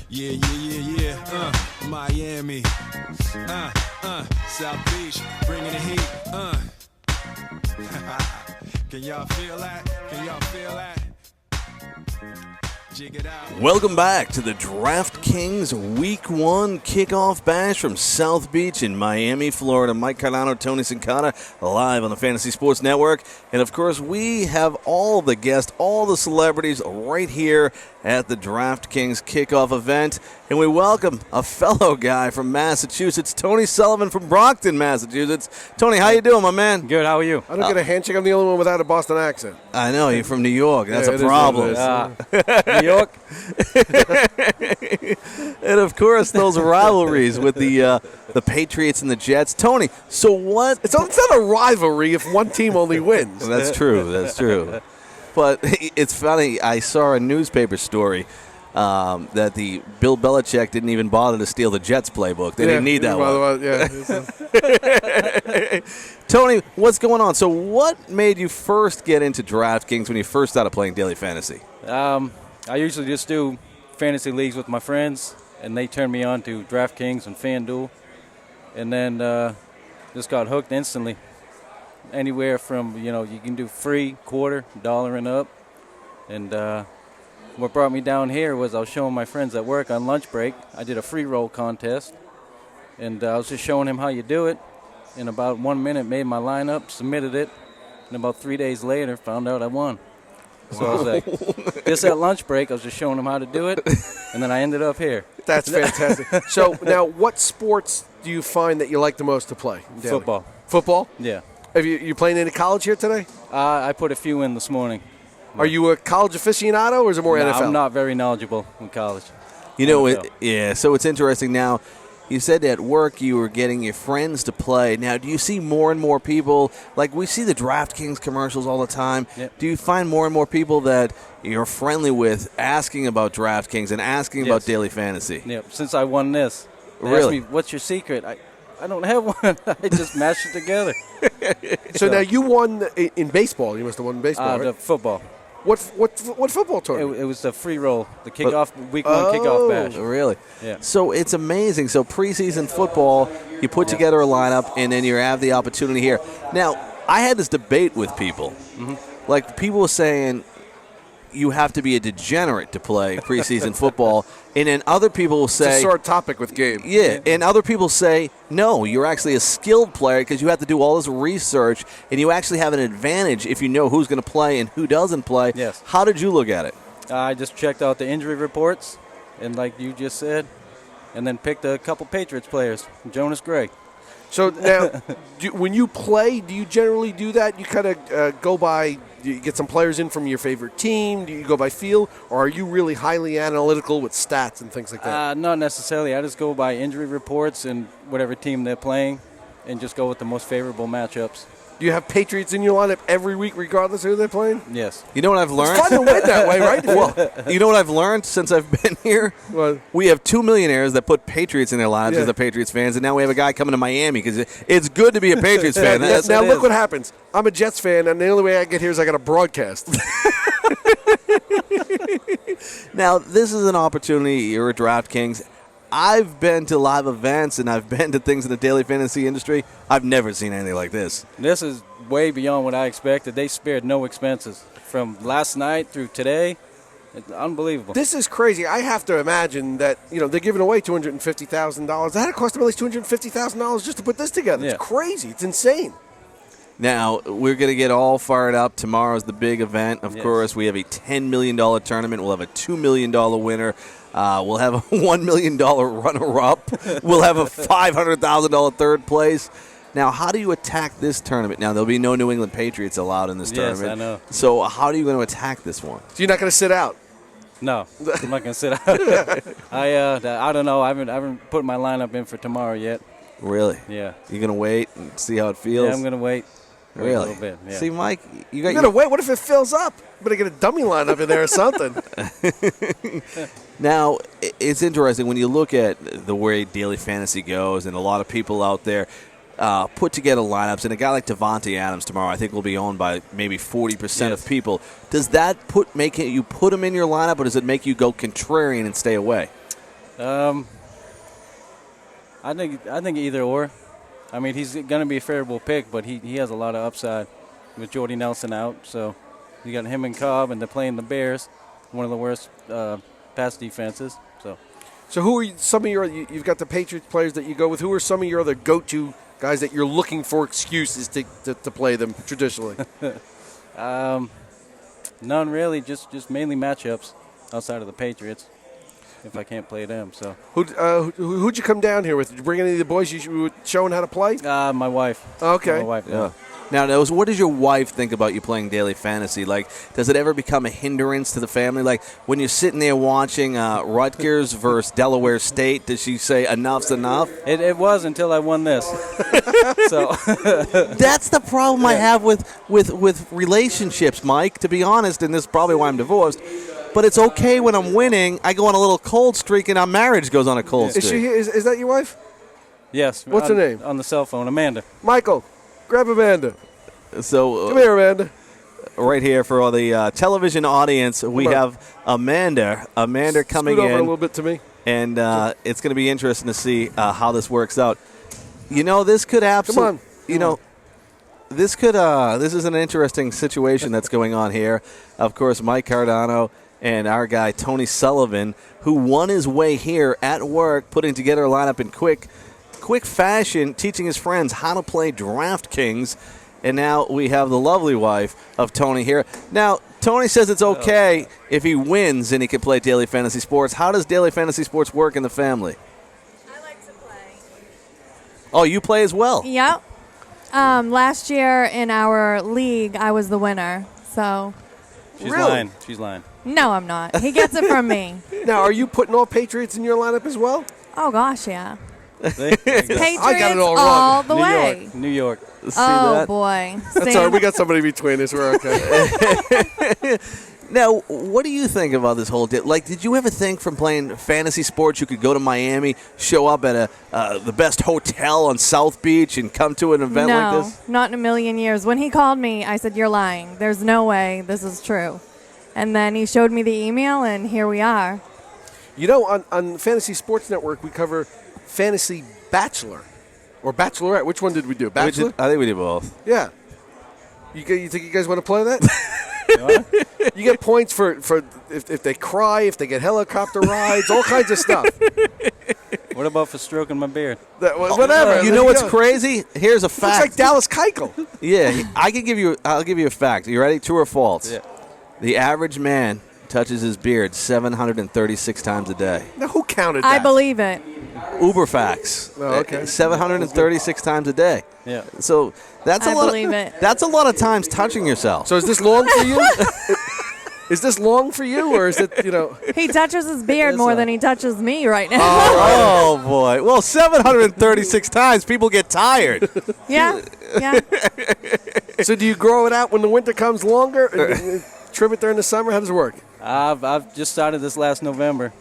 Yeah. Miami. South Beach, bringing the heat. Can y'all feel that? Jig it out. Welcome back to the DraftKings Week 1 Kickoff Bash from South Beach in Miami, Florida. Mike Cardano, Tony Cincotta, live on the Fantasy Sports Network. And, of course, we have all the guests, all the celebrities right here at the DraftKings Kickoff event. And we welcome a fellow guy from Massachusetts, Tony Sullivan from Brockton, Massachusetts. Tony, how you doing, my man? Good, how are you? I don't get a handshake. I'm the only one without a Boston accent. I know, you're from New York. That's Yeah, a problem. New York? And, of course, those rivalries with the Patriots and the Jets. Tony, so what? It's not a rivalry if one team only wins. That's true. But it's funny, I saw a newspaper story that the Bill Belichick didn't even bother to steal the Jets playbook. They didn't need that one. Tony, what's going on? So what made you first get into DraftKings when you first started playing daily fantasy? I usually just do fantasy leagues with my friends, and they turned me on to DraftKings and FanDuel, and then just got hooked instantly. Anywhere from, you can do free, quarter, $1 and up. And what brought me down here was I was showing my friends at work on lunch break. I did a free roll contest, and I was just showing him how you do it. In about 1 minute, made my lineup, submitted it, and about 3 days later, found out I won. So I was like, just at lunch break, I was just showing him how to do it, and then I ended up here. That's fantastic. So now, what sports do you find that you like the most to play? Daily? Football. Football? Yeah. Have you playing any college here today? I put a few in this morning. Are you a college aficionado, or is it more NFL? I'm not very knowledgeable in college. So it's interesting now. You said at work you were getting your friends to play. Now, do you see more and more people, like we see the DraftKings commercials all the time. Yep. Do you find more and more people that you're friendly with asking about DraftKings and asking about daily fantasy? Yep. Since I won this. They Really? asked me, what's your secret? I don't have one. I just mashed it together. So now you won in baseball. You must have won in baseball, right? The football. What football tournament? It was the free roll, the kickoff, week 1 kickoff bash. Really? Yeah. So it's amazing. So preseason football, you put together a lineup, and then you have the opportunity here. Now, I had this debate with people. Mm-hmm. Like, people were saying you have to be a degenerate to play preseason football, and then other people will say... It's a sore topic with Gabe. Yeah, and other people say, no, you're actually a skilled player because you have to do all this research, and you actually have an advantage if you know who's going to play and who doesn't play. Yes. How did you look at it? I just checked out the injury reports, and like you just said, and then picked a couple Patriots players, Jonas Gray. So now, when you play, do you generally do that? You kind of go by, do you get some players in from your favorite team? Do you go by feel? Or are you really highly analytical with stats and things like that? Not necessarily. I just go by injury reports and whatever team they're playing and just go with the most favorable matchups. Do you have Patriots in your lineup every week regardless of who they're playing? Yes. You know what I've learned? It's fun to win that way, right? Well, you know what I've learned since I've been here? What? We have 2 millionaires that put Patriots in their lives as the Patriots fans, and now we have a guy coming to Miami because it's good to be a Patriots fan. Now look what happens. I'm a Jets fan, and the only way I get here is I got to broadcast. Now, this is an opportunity. You're at DraftKings. I've been to live events, and I've been to things in the daily fantasy industry. I've never seen anything like this. This is way beyond what I expected. They spared no expenses from last night through today. It's unbelievable. This is crazy. I have to imagine that they're giving away $250,000. That had cost them at least $250,000 just to put this together. Yeah. It's crazy. It's insane. Now, we're going to get all fired up. Tomorrow's the big event. Of course, we have a $10 million tournament. We'll have a $2 million winner. We'll have a $1 million runner-up. We'll have a $500,000 third place. Now, how do you attack this tournament? Now, there'll be no New England Patriots allowed in this tournament. Yes, I know. So how are you going to attack this one? So you're not going to sit out? No, I'm not going to sit out. I don't know. I haven't put my lineup in for tomorrow yet. Really? Yeah. You're going to wait and see how it feels? Yeah, I'm going to wait. Really? A little bit, yeah. See, Mike, you You're going to wait? What if it fills up? You better get a dummy lineup in there or something. Now, it's interesting when you look at the way daily fantasy goes, and a lot of people out there put together lineups, and a guy like Devontae Adams tomorrow I think will be owned by maybe 40% of people. Does that make you put him in your lineup, or does it make you go contrarian and stay away? I think either or. I mean, he's going to be a favorable pick, but he has a lot of upside with Jordy Nelson out. So you got him and Cobb, and they're playing the Bears, one of the worst pass defenses. So who are some of your? You've got the Patriots players that you go with. Who are some of your other go-to guys that you're looking for excuses to play them traditionally? None really. Just mainly matchups outside of the Patriots. If I can't play them, so who'd you come down here with? Did you bring any of the boys you were showing how to play? My wife. Okay. My wife. Yeah. Now, what does your wife think about you playing daily fantasy? Like, does it ever become a hindrance to the family? Like, when you're sitting there watching Rutgers versus Delaware State, does she say enough's enough? It was until I won this. So that's the problem I have with relationships, Mike, to be honest, and this is probably why I'm divorced. But it's okay when I'm winning. I go on a little cold streak, and our marriage goes on a cold streak. Is that your wife? Yes. What's her name? On the cell phone, Amanda. Michael, grab Amanda. So come here, Amanda. Right here for all the television audience, we have Amanda. Amanda coming Scoot over in a little bit to me, and it's going to be interesting to see how this works out. You know, this could absolutely. Come on. You know, this could. This is an interesting situation that's going on here. Of course, Mike Cardano and our guy Tony Sullivan, who won his way here at work, putting together a lineup in quick fashion, teaching his friends how to play DraftKings. And now we have the lovely wife of Tony here. Now, Tony says it's okay if he wins and he can play daily fantasy sports. How does daily fantasy sports work in the family? I like to play. Oh, you play as well? Yep. Last year in our league, I was the winner. So. She's Really? lying. She's lying. No, I'm not. He gets it from me. Now, are you putting all Patriots in your lineup as well? Oh, gosh, yeah. Patriots I got it all all wrong. the way. New York. See Oh, that? boy. That's all right. We got somebody between us. We're okay. Now, what do you think about this whole deal? Like, did you ever think from playing fantasy sports you could go to Miami, show up at the best hotel on South Beach, and come to an event like No, this? not in a million years. When he called me, I said, "You're lying. There's no way this is true." And then he showed me the email, and here we are. You know, on Fantasy Sports Network, we cover Fantasy Bachelor or Bachelorette. Which one did we do? Bachelor? I think we did both. Yeah. You think you guys want to play that? You get points for if they cry, if they get helicopter rides, all kinds of stuff. What about for stroking my beard? Whatever. You know what's crazy? Here's a fact. Looks like Dallas Keuchel. Yeah, I'll give you a fact. You ready? True or false? Yeah. The average man touches his beard 736 times a day. Now, who counted that? I believe it. Uber facts. Oh, okay. 736 times a day. Yeah. So that's a I lot. believe it. That's a lot of times touching yourself. So is this long for you? Is this long for you, or is it, He touches his beard more than he touches me right now. Oh boy. Well, 736 times people get tired. Yeah. So do you grow it out when the winter comes longer and trim it during the summer? How does it work? I've just started this last November.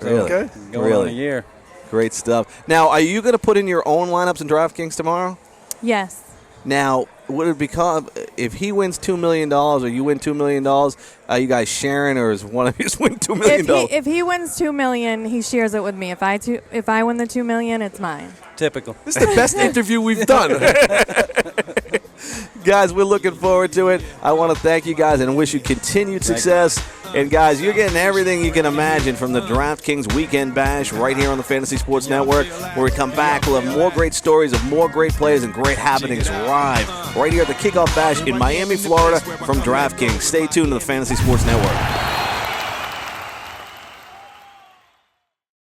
Really? Okay. Going on a year. Great stuff. Now, are you going to put in your own lineups in DraftKings tomorrow? Yes. Now, would it become if he wins $2 million or you win $2 million? Are you guys sharing, or is one of you win $2 million? If he wins $2 million, he shares it with me. If I win the $2 million, it's mine. Typical. This is the best interview we've done. Guys, we're looking forward to it. I want to thank you guys and wish you continued success. And, guys, you're getting everything you can imagine from the DraftKings Weekend Bash right here on the Fantasy Sports Network. When we come back, we'll have more great stories of more great players and great happenings right here at the Kickoff Bash in Miami, Florida from DraftKings. Stay tuned to the Fantasy Sports Network.